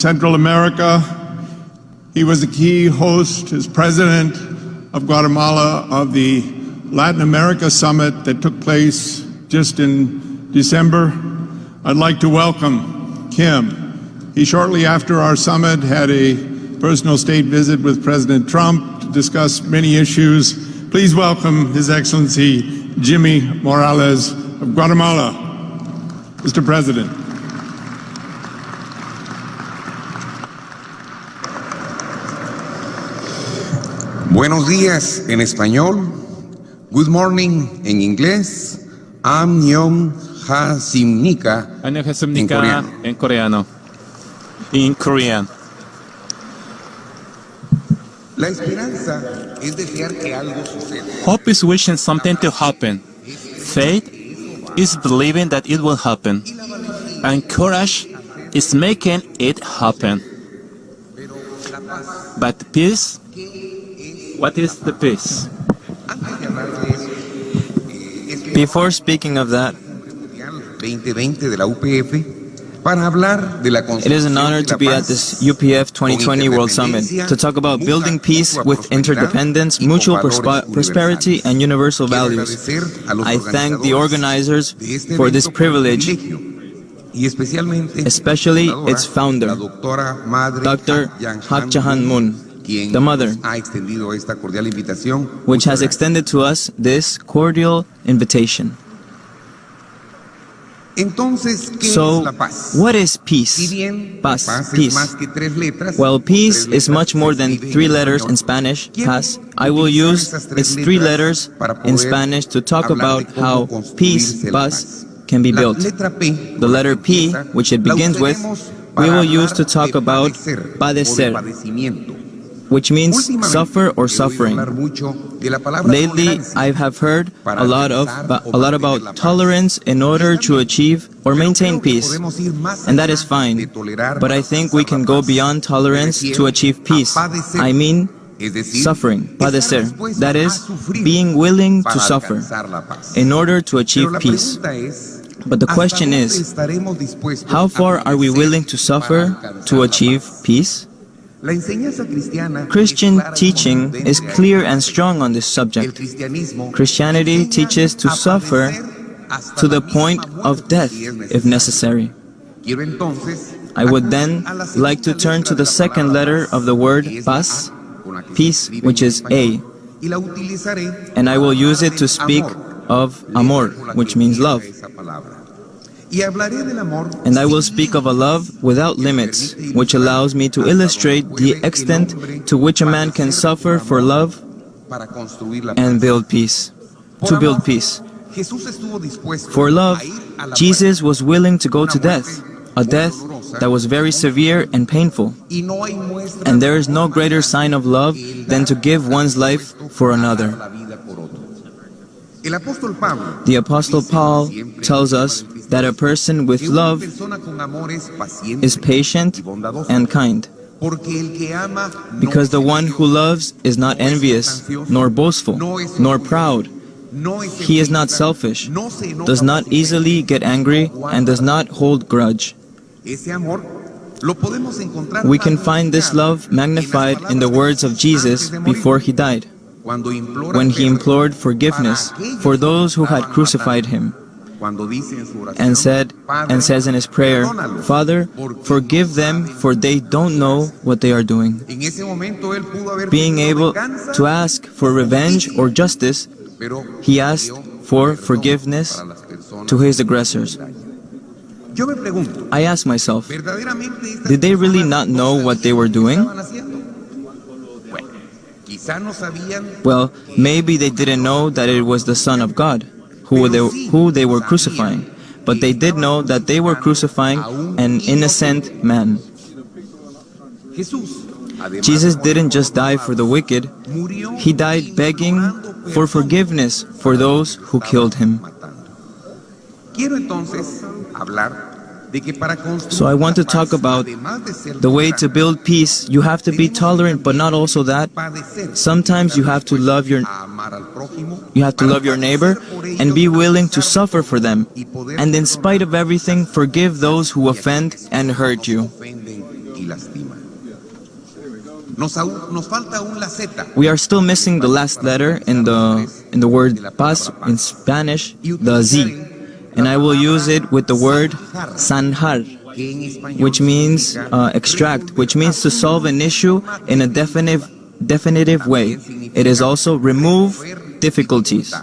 Central America. He was a key host as president of Guatemala of the Latin America Summit that took place just in December. I'd like to welcome Kim. He shortly after our summit had a personal state visit with President Trump to discuss many issues. Please welcome His Excellency Jimmy Morales of Guatemala. Mr. President. Buenos días en español. Good morning en inglés. Annyeong hasimnika en coreano. In Korean. La esperanza es desear que algo suceda. Hope is wishing something to happen. Faith is believing that it will happen. And courage is making it happen. But peace, what is the peace? Before speaking of that, 2020 de la UPF, para hablar de la it is an honor to be at this UPF 2020 World Summit to talk about building peace with interdependence, mutual prosperity, and universal values. I thank the organizers for this privilege, especially its founder, Dr. Hak Jahan Moon, the mother, which has extended to us this cordial invitation. So, what is peace? Paz, peace. Well, peace is much more than 3 letters in Spanish, paz. I will use its 3 letters in Spanish to talk about how peace, paz, can be built. The letter P, which it begins with, we will use to talk about padecer, which means suffer or suffering. Lately, I have heard a lot about tolerance in order to achieve or maintain peace, and that is fine. But I think we can go beyond tolerance to achieve peace. I mean, suffering, padecer, that is, being willing to suffer in order to achieve peace. But the question is, how far are we willing to suffer to achieve peace? Christian teaching is clear and strong on this subject. Christianity teaches to suffer to the point of death, if necessary. I would then like to turn to the second letter of the word paz, peace, which is A, and I will use it to speak of amor, which means love. And I will speak of a love without limits, which allows me to illustrate the extent to which a man can suffer for love and build peace. To build peace. For love, Jesus was willing to go to death, a death that was very severe and painful. And there is no greater sign of love than to give one's life for another. The Apostle Paul tells us that a person with love is patient and kind, because the one who loves is not envious, nor boastful, nor proud. He is not selfish, does not easily get angry, and does not hold grudge. We can find this love magnified in the words of Jesus before he died, when he implored forgiveness for those who had crucified him, and says in his prayer, "Father, forgive them, for they don't know what they are doing." Being able to ask for revenge or justice, he asked for forgiveness to his aggressors. I ask myself, did they really not know what they were doing? Well, maybe they didn't know that it was the Son of God who they were crucifying, but they did know that they were crucifying an innocent man. Jesus didn't just die for the wicked, he died begging for forgiveness for those who killed him. So I want to talk about the way to build peace. You have to be tolerant, but not also that. Sometimes you have to love your neighbor and be willing to suffer for them. And in spite of everything, forgive those who offend and hurt you. y lastima. Nos falta aún la Z. We are still missing the last letter in the word paz in Spanish, the Z. And I will use it with the word zanjar, which means extract, which means to solve an issue in a definitive way. It is also remove difficulties.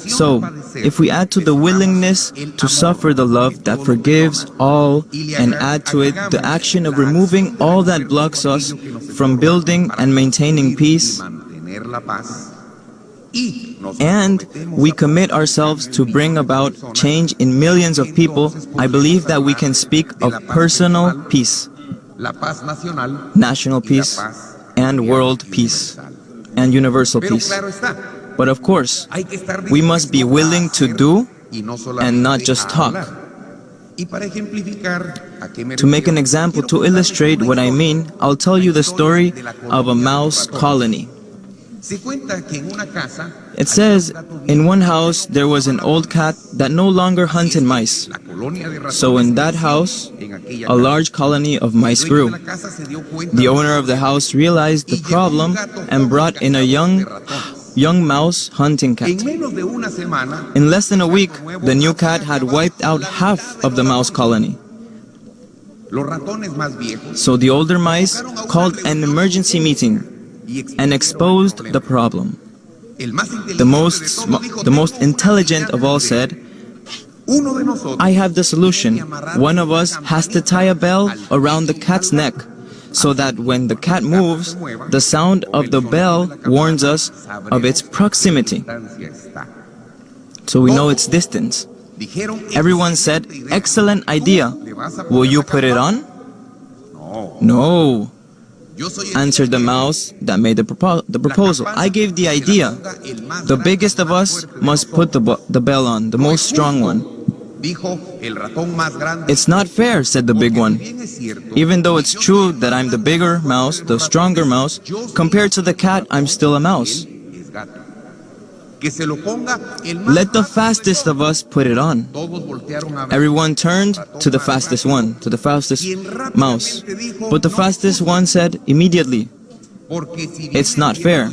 So, if we add to the willingness to suffer the love that forgives all, and add to it the action of removing all that blocks us from building and maintaining peace, and we commit ourselves to bring about change in millions of people, I believe that we can speak of personal peace, national peace, and world peace, and universal peace. But of course, we must be willing to do and not just talk. To make an example, to illustrate what I mean, I'll tell you the story of a mouse colony. It says, in one house there was an old cat that no longer hunted mice. So in that house, a large colony of mice grew. The owner of the house realized the problem and brought in a young mouse hunting cat. In less than a week, the new cat had wiped out half of the mouse colony. So the older mice called an emergency meeting and exposed the problem. The most intelligent of all said, I have the solution. One of us has to tie a bell around the cat's neck, so that when the cat moves, the sound of the bell warns us of its proximity, so we know its distance. Everyone said, excellent idea. Will you put it on? No, answered the mouse that made the proposal. I gave the idea. The biggest of us must put the bell on, the most strong one. It's not fair, said the big one. Even though it's true that I'm the bigger mouse, the stronger mouse, compared to the cat, I'm still a mouse. Let the fastest of us put it on. Everyone turned to the fastest one, to the fastest mouse. But the fastest one said immediately, it's not fair,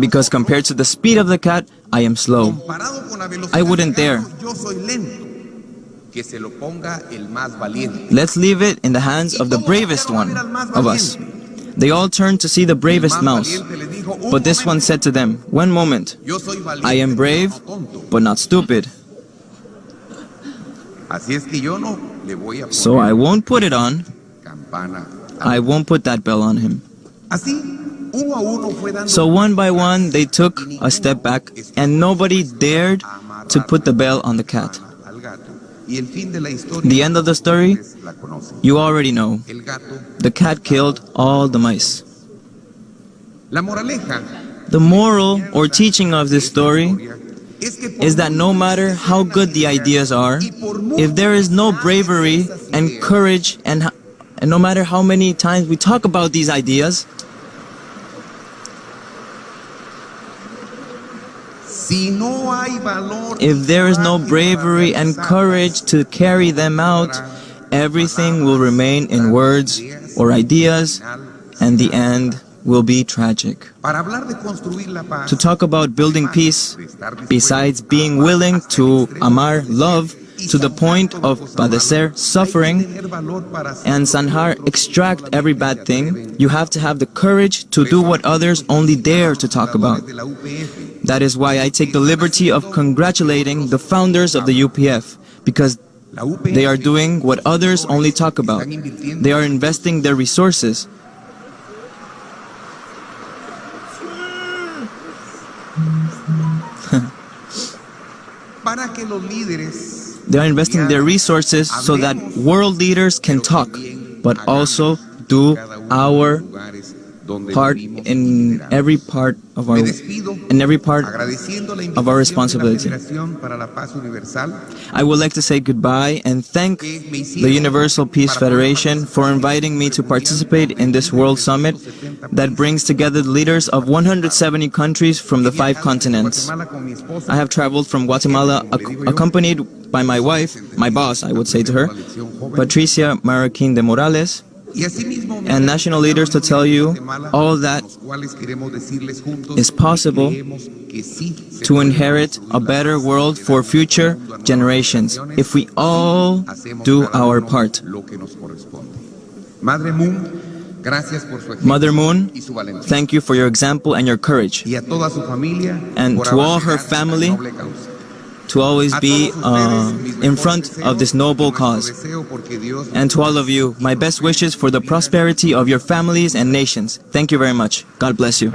because compared to the speed of the cat, I am slow. I wouldn't dare. Let's leave it in the hands of the bravest one of us. They all turned to see the bravest mouse. But this one said to them, one moment, I am brave, but not stupid. So I won't put it on. I won't put that bell on him. So one by one, they took a step back, and nobody dared to put the bell on the cat. The end of the story, you already know. The cat killed all the mice. The moral or teaching of this story is that no matter how good the ideas are, if there is no bravery and courage, and no matter how many times we talk about these ideas, if there is no bravery and courage to carry them out, everything will remain in words or ideas, and the end will be tragic. To talk about building peace, besides being willing to amar, love, to the point of padecer, suffering, and zanjar, extract every bad thing, you have to have the courage to do what others only dare to talk about. That is why I take the liberty of congratulating the founders of the UPF, because they are doing what others only talk about. They are investing their resources. They are investing their resources so that world leaders can talk, but also do our part in every part of our responsibility. I would like to say goodbye and thank the Universal Peace Federation for inviting me to participate in this World Summit that brings together the leaders of 170 countries from the 5 continents. I have traveled from Guatemala accompanied by my wife, my boss, I would say to her, Patricia Marroquín de Morales, and national leaders to tell you all that is possible to inherit a better world for future generations if we all do our part. Mother Moon, thank you for your example and your courage. And to all her family, to always be in front of this noble cause. And to all of you, my best wishes for the prosperity of your families and nations. Thank you very much. God bless you.